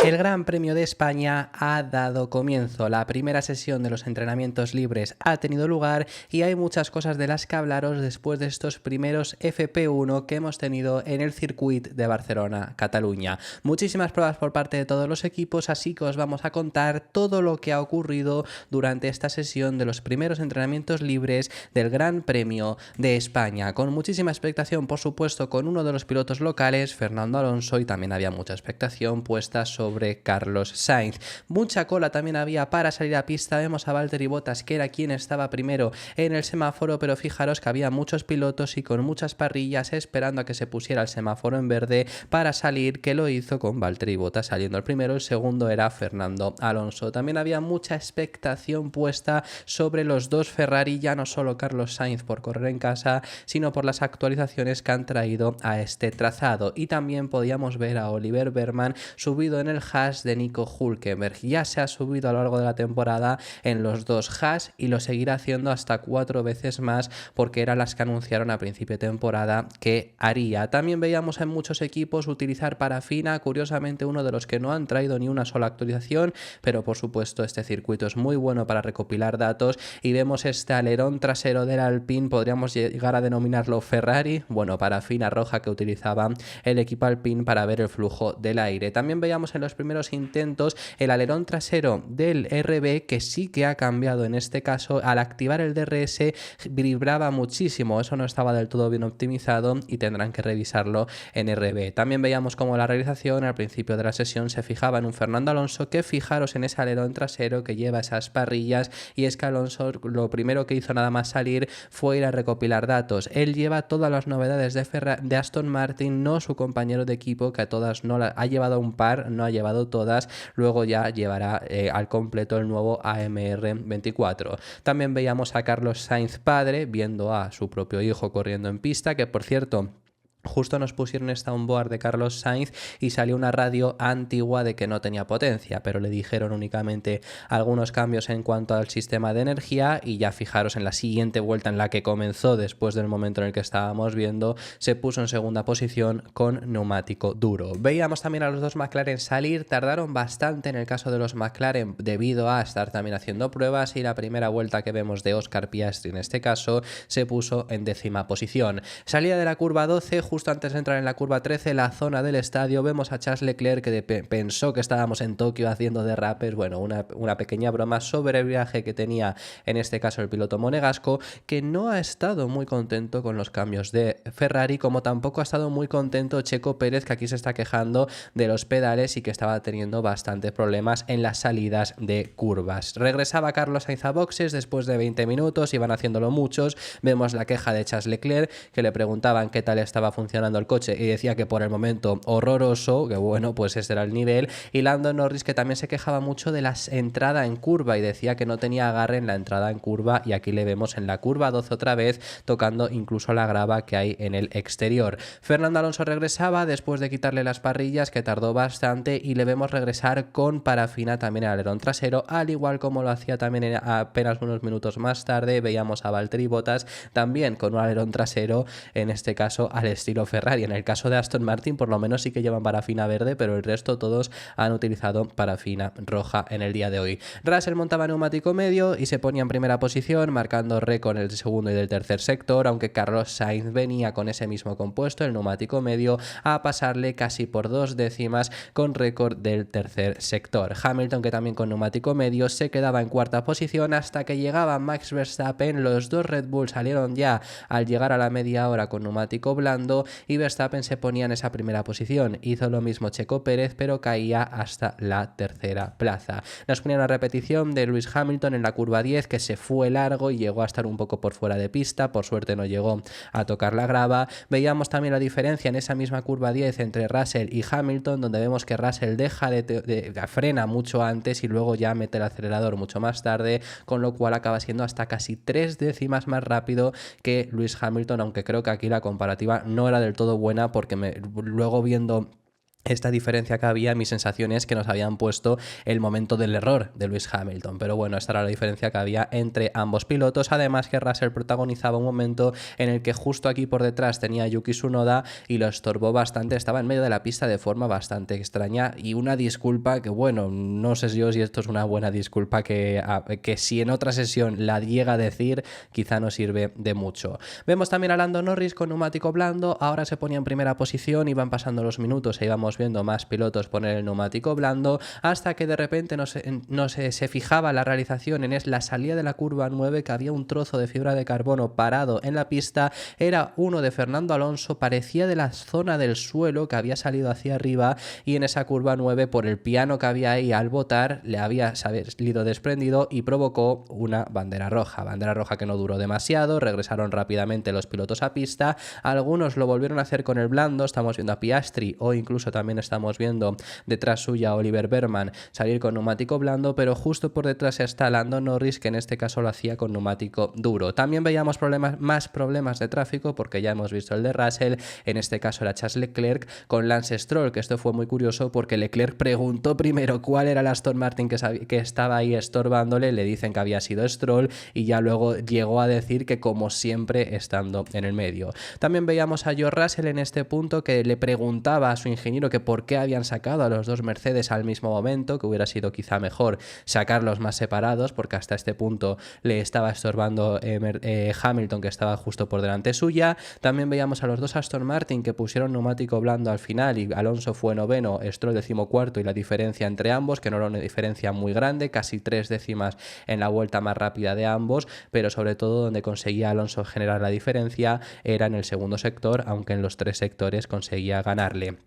El Gran Premio de España ha dado comienzo. La primera sesión de los entrenamientos libres ha tenido lugar y hay muchas cosas de las que hablaros después de estos primeros FP1 que hemos tenido en el circuit de Barcelona, Cataluña. Muchísimas pruebas por parte de todos los equipos, así que os vamos a contar todo lo que ha ocurrido durante esta sesión de los primeros entrenamientos libres del Gran Premio de España. Con muchísima expectación, por supuesto, con uno de los pilotos locales, Fernando Alonso, y también había mucha expectación puesta sobre Carlos Sainz. Mucha cola también había para salir a pista. Vemos a Valtteri Bottas, que era quien estaba primero en el semáforo, pero fijaros que había muchos pilotos y con muchas parrillas esperando a que se pusiera el semáforo en verde para salir, que lo hizo con Valtteri Bottas saliendo el primero. El segundo era Fernando Alonso. También había mucha expectación puesta sobre los dos Ferrari, ya no solo Carlos Sainz por correr en casa, sino por las actualizaciones que han traído a este trazado. Y también podíamos ver a Oliver Behrmann subido en el Haas de Nico Hülkenberg. Ya se ha subido a lo largo de la temporada en los dos Haas y lo seguirá haciendo hasta 4 veces más, porque eran las que anunciaron a principio de temporada que haría. También veíamos en muchos equipos utilizar parafina, curiosamente uno de los que no han traído ni una sola actualización, pero por supuesto este circuito es muy bueno para recopilar datos y vemos este alerón trasero del Alpine, podríamos llegar a denominarlo Ferrari, bueno, parafina roja que utilizaba el equipo Alpine para ver el flujo del aire. También veíamos en los primeros intentos el alerón trasero del RB, que sí que ha cambiado en este caso. Al activar el DRS vibraba muchísimo, eso no estaba del todo bien optimizado y tendrán que revisarlo en RB. También veíamos como la realización al principio de la sesión se fijaba en un Fernando Alonso, que fijaros en ese alerón trasero que lleva esas parrillas, y es que Alonso lo primero que hizo nada más salir fue ir a recopilar datos. Él lleva todas las novedades de Aston Martin, no su compañero de equipo, que a todas no ha llevado un par, no ha llevado todas, luego ya llevará al completo el nuevo AMR 24. También veíamos a Carlos Sainz padre viendo a su propio hijo corriendo en pista, que por cierto justo nos pusieron esta onboard de Carlos Sainz y salió una radio antigua de que no tenía potencia, pero le dijeron únicamente algunos cambios en cuanto al sistema de energía, y ya fijaros en la siguiente vuelta en la que comenzó, después del momento en el que estábamos viendo, se puso en segunda posición con neumático duro. Veíamos también a los dos McLaren salir, tardaron bastante en el caso de los McLaren debido a estar también haciendo pruebas, y la primera vuelta que vemos de Oscar Piastri en este caso se puso en 10ª posición. Salida de la curva 12, justo antes de entrar en la curva 13, la zona del estadio, vemos a Charles Leclerc que pensó que estábamos en Tokio haciendo derrapes, bueno, una pequeña broma sobre el viaje que tenía en este caso el piloto monegasco, que no ha estado muy contento con los cambios de Ferrari, como tampoco ha estado muy contento Checo Pérez, que aquí se está quejando de los pedales y que estaba teniendo bastantes problemas en las salidas de curvas. Regresaba Carlos Sainz a boxes después de 20 minutos, iban haciéndolo muchos. Vemos la queja de Charles Leclerc, que le preguntaban qué tal estaba funcionando el coche y decía que por el momento horroroso, que bueno, pues ese era el nivel. Y Lando Norris, que también se quejaba mucho de la entrada en curva y decía que no tenía agarre en la entrada en curva, y aquí le vemos en la curva 12 otra vez tocando incluso la grava que hay en el exterior. Fernando Alonso regresaba después de quitarle las parrillas, que tardó bastante, y le vemos regresar con parafina también el alerón trasero, al igual como lo hacía también apenas unos minutos más tarde. Veíamos a Valtteri Bottas también con un alerón trasero, en este caso al estilo Ferrari. En el caso de Aston Martin por lo menos sí que llevan parafina verde, pero el resto todos han utilizado parafina roja en el día de hoy. Russell montaba neumático medio y se ponía en primera posición, marcando récord en el segundo y del tercer sector, aunque Carlos Sainz venía con ese mismo compuesto, el neumático medio, a pasarle casi por 2 décimas con récord del tercer sector. Hamilton, que también con neumático medio, se quedaba en cuarta posición hasta que llegaba Max Verstappen. Los dos Red Bull salieron ya al llegar a la media hora con neumático blando, y Verstappen se ponía en esa primera posición. Hizo lo mismo Checo Pérez, pero caía hasta la tercera plaza. Nos ponía una repetición de Lewis Hamilton en la curva 10, que se fue largo y llegó a estar un poco por fuera de pista, por suerte no llegó a tocar la grava. Veíamos también la diferencia en esa misma curva 10 entre Russell y Hamilton, donde vemos que Russell deja frena mucho antes y luego ya mete el acelerador mucho más tarde, con lo cual acaba siendo hasta casi 3 décimas más rápido que Lewis Hamilton, aunque creo que aquí la comparativa no era del todo buena, porque luego viendo esta diferencia que había, mi sensación es que nos habían puesto el momento del error de Lewis Hamilton, pero bueno, esta era la diferencia que había entre ambos pilotos, además que Russell protagonizaba un momento en el que justo aquí por detrás tenía a Yuki Tsunoda y lo estorbó bastante, estaba en medio de la pista de forma bastante extraña, y una disculpa que bueno, no sé yo si esto es una buena disculpa, que si en otra sesión la llega a decir, quizá no sirve de mucho. Vemos también a Lando Norris con neumático blando, ahora se ponía en primera posición, iban pasando los minutos e íbamos viendo más pilotos poner el neumático blando, hasta que de repente se fijaba la realización en la salida de la curva 9, que había un trozo de fibra de carbono parado en la pista, era uno de Fernando Alonso, parecía de la zona del suelo, que había salido hacia arriba, y en esa curva 9, por el piano que había ahí al botar, le había salido desprendido y provocó una bandera roja que no duró demasiado, regresaron rápidamente los pilotos a pista, algunos lo volvieron a hacer con el blando, estamos viendo a Piastri o incluso también estamos viendo detrás suya a Oliver Behrmann salir con neumático blando, pero justo por detrás está Lando Norris, que en este caso lo hacía con neumático duro. También veíamos más problemas de tráfico, porque ya hemos visto el de Russell, en este caso era Charles Leclerc con Lance Stroll, que esto fue muy curioso porque Leclerc preguntó primero cuál era el Aston Martin que estaba ahí estorbándole, le dicen que había sido Stroll y ya luego llegó a decir que como siempre estando en el medio. También veíamos a George Russell en este punto, que le preguntaba a su ingeniero que por qué habían sacado a los dos Mercedes al mismo momento, que hubiera sido quizá mejor sacarlos más separados, porque hasta este punto le estaba estorbando Hamilton, que estaba justo por delante suya. También veíamos a los dos Aston Martin que pusieron neumático blando al final y Alonso fue noveno, Stroll 14º, y la diferencia entre ambos, que no era una diferencia muy grande, casi 3 décimas en la vuelta más rápida de ambos, pero sobre todo donde conseguía Alonso generar la diferencia era en el segundo sector, aunque en los 3 sectores conseguía ganarle.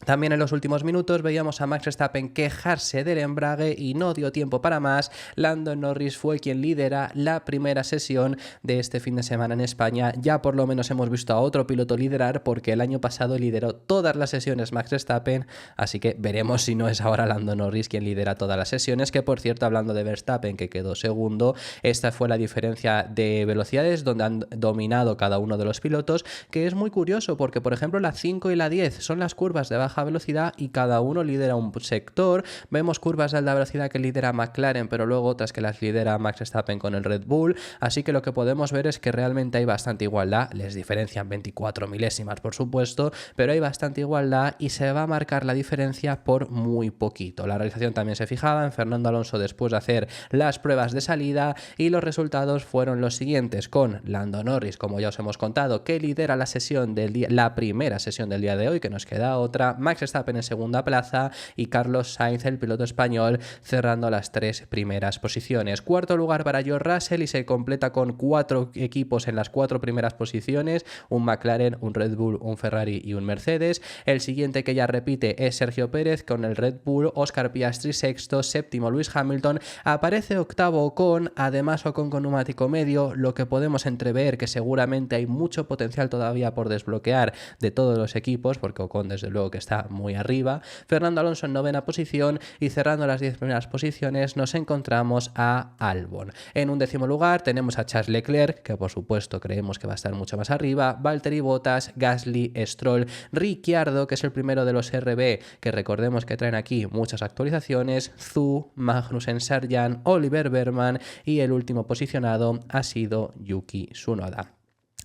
También en los últimos minutos veíamos a Max Verstappen quejarse del embrague y no dio tiempo para más. Lando Norris fue quien lidera la primera sesión de este fin de semana en España. Ya por lo menos hemos visto a otro piloto liderar, porque el año pasado lideró todas las sesiones Max Verstappen, así que veremos si no es ahora Lando Norris quien lidera todas las sesiones, que por cierto, hablando de Verstappen, que quedó segundo, esta fue la diferencia de velocidades donde han dominado cada uno de los pilotos, que es muy curioso porque por ejemplo la 5 y la 10 son las curvas de baja velocidad y cada uno lidera un sector. Vemos curvas de alta velocidad que lidera McLaren, pero luego otras que las lidera Max Verstappen con el Red Bull, así que lo que podemos ver es que realmente hay bastante igualdad. Les diferencian 24 milésimas por supuesto, pero hay bastante igualdad y se va a marcar la diferencia por muy poquito. La realización también se fijaba en Fernando Alonso después de hacer las pruebas de salida, y los resultados fueron los siguientes, con Lando Norris, como ya os hemos contado, que lidera la sesión del día, la primera sesión del día de hoy, que nos queda otra, Max Verstappen en segunda plaza y Carlos Sainz, el piloto español, cerrando las 3 primeras posiciones. Cuarto lugar para George Russell y se completa con 4 equipos en las 4 primeras posiciones, un McLaren, un Red Bull, un Ferrari y un Mercedes. El siguiente que ya repite es Sergio Pérez con el Red Bull, Oscar Piastri sexto, séptimo Lewis Hamilton, aparece octavo Ocon, además Ocon con neumático medio, lo que podemos entrever que seguramente hay mucho potencial todavía por desbloquear de todos los equipos, porque Ocon desde luego que está muy arriba. Fernando Alonso en novena posición, y cerrando las 10 primeras posiciones nos encontramos a Albon. En un décimo lugar tenemos a Charles Leclerc, que por supuesto creemos que va a estar mucho más arriba, Valtteri Bottas, Gasly, Stroll, Ricciardo, que es el primero de los RB, que recordemos que traen aquí muchas actualizaciones, Zhou, Magnussen, Sargent, Oliver Behrmann, y el último posicionado ha sido Yuki Tsunoda.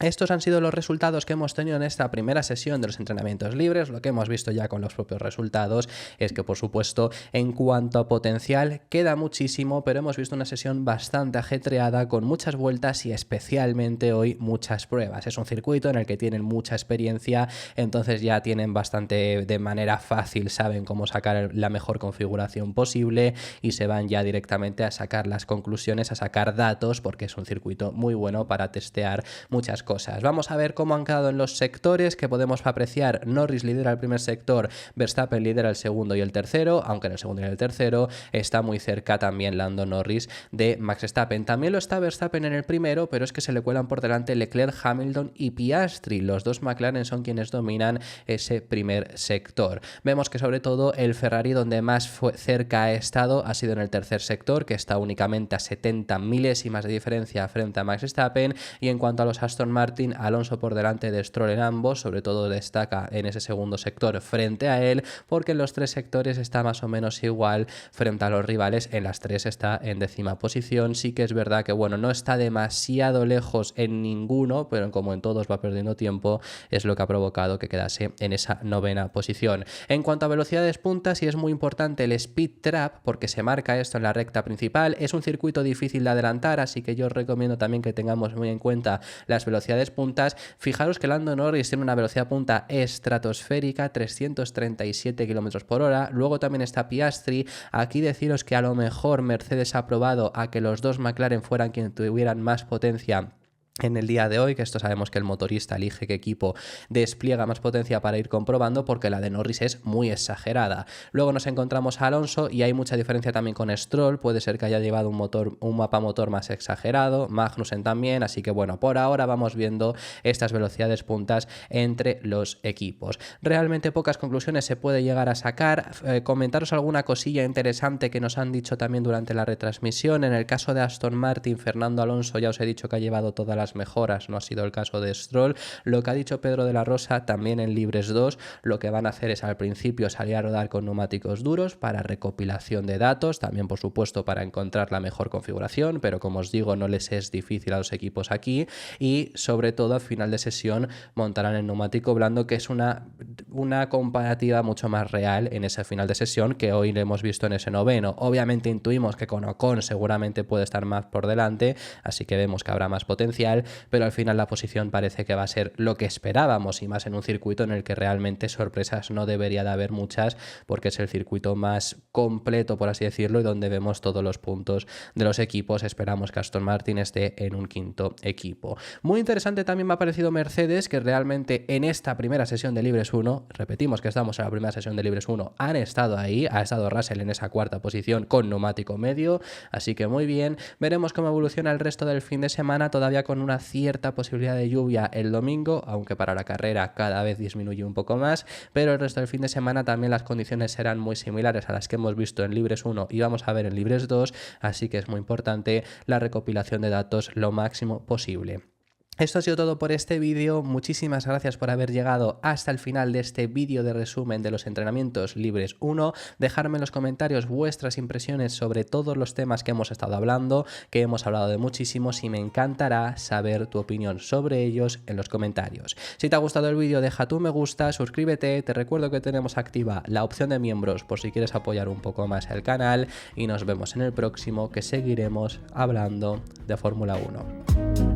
Estos han sido los resultados que hemos tenido en esta primera sesión de los entrenamientos libres. Lo que hemos visto ya con los propios resultados es que, por supuesto, en cuanto a potencial queda muchísimo, pero hemos visto una sesión bastante ajetreada con muchas vueltas y especialmente hoy muchas pruebas. Es un circuito en el que tienen mucha experiencia, entonces ya tienen bastante de manera fácil, saben cómo sacar la mejor configuración posible y se van ya directamente a sacar las conclusiones, a sacar datos, porque es un circuito muy bueno para testear muchas cosas. Vamos a ver cómo han quedado en los sectores que podemos apreciar. Norris lidera el primer sector, Verstappen lidera el segundo y el tercero, aunque en el segundo y el tercero está muy cerca también Lando Norris de Max Verstappen. También lo está Verstappen en el primero, pero es que se le cuelan por delante Leclerc, Hamilton y Piastri. Los dos McLaren son quienes dominan ese primer sector. Vemos que sobre todo el Ferrari donde más cerca ha estado ha sido en el tercer sector, que está únicamente a 70 milésimas de diferencia frente a Max Verstappen, y en cuanto a los Aston Martin, Alonso por delante de Stroll en ambos, sobre todo destaca en ese segundo sector frente a él, porque en los tres sectores está más o menos igual frente a los rivales, en las tres está en 10ª posición. Sí que es verdad que bueno, no está demasiado lejos en ninguno, pero como en todos va perdiendo tiempo, es lo que ha provocado que quedase en esa 9ª posición. En cuanto a velocidades puntas, y es muy importante el speed trap, porque se marca esto en la recta principal, es un circuito difícil de adelantar, así que yo os recomiendo también que tengamos muy en cuenta las velocidades puntas. Fijaros que Lando Norris tiene una velocidad punta estratosférica, 337 km por hora. Luego también está Piastri. Aquí deciros que a lo mejor Mercedes ha probado a que los dos McLaren fueran quienes tuvieran más potencia en el día de hoy, que esto sabemos que el motorista elige qué equipo despliega más potencia para ir comprobando, porque la de Norris es muy exagerada. Luego nos encontramos a Alonso y hay mucha diferencia también con Stroll, puede ser que haya llevado un mapa motor más exagerado, Magnussen también, así que bueno, por ahora vamos viendo estas velocidades puntas entre los equipos. Realmente pocas conclusiones se puede llegar a sacar. Comentaros alguna cosilla interesante que nos han dicho también durante la retransmisión. En el caso de Aston Martin, Fernando Alonso ya os he dicho que ha llevado toda las mejoras, no ha sido el caso de Stroll. Lo que ha dicho Pedro de la Rosa también en Libres 2, lo que van a hacer es al principio salir a rodar con neumáticos duros para recopilación de datos, también por supuesto para encontrar la mejor configuración, pero como os digo, no les es difícil a los equipos aquí, y sobre todo al final de sesión montarán el neumático blando, que es una comparativa mucho más real en ese final de sesión que hoy le hemos visto en ese 9º. Obviamente intuimos que con Ocon seguramente puede estar más por delante, así que vemos que habrá más potencial, pero al final la posición parece que va a ser lo que esperábamos, y más en un circuito en el que realmente sorpresas no debería de haber muchas, porque es el circuito más completo, por así decirlo, y donde vemos todos los puntos de los equipos. Esperamos que Aston Martin esté en un 5º equipo. Muy interesante también me ha parecido Mercedes, que realmente en esta primera sesión de Libres 1, repetimos que estamos en la primera sesión de Libres 1, han estado ahí, ha estado Russell en esa 4ª posición con neumático medio, así que muy bien. Veremos cómo evoluciona el resto del fin de semana, todavía con una cierta posibilidad de lluvia el domingo, aunque para la carrera cada vez disminuye un poco más, pero el resto del fin de semana también las condiciones serán muy similares a las que hemos visto en Libres 1 y vamos a ver en Libres 2, así que es muy importante la recopilación de datos lo máximo posible. Esto ha sido todo por este vídeo. Muchísimas gracias por haber llegado hasta el final de este vídeo de resumen de los entrenamientos Libres 1. Dejadme en los comentarios vuestras impresiones sobre todos los temas que hemos estado hablando, que hemos hablado de muchísimos, y me encantará saber tu opinión sobre ellos en los comentarios. Si te ha gustado el vídeo, deja tu me gusta, suscríbete. Te recuerdo que tenemos activa la opción de miembros por si quieres apoyar un poco más el canal, y nos vemos en el próximo, que seguiremos hablando de Fórmula 1.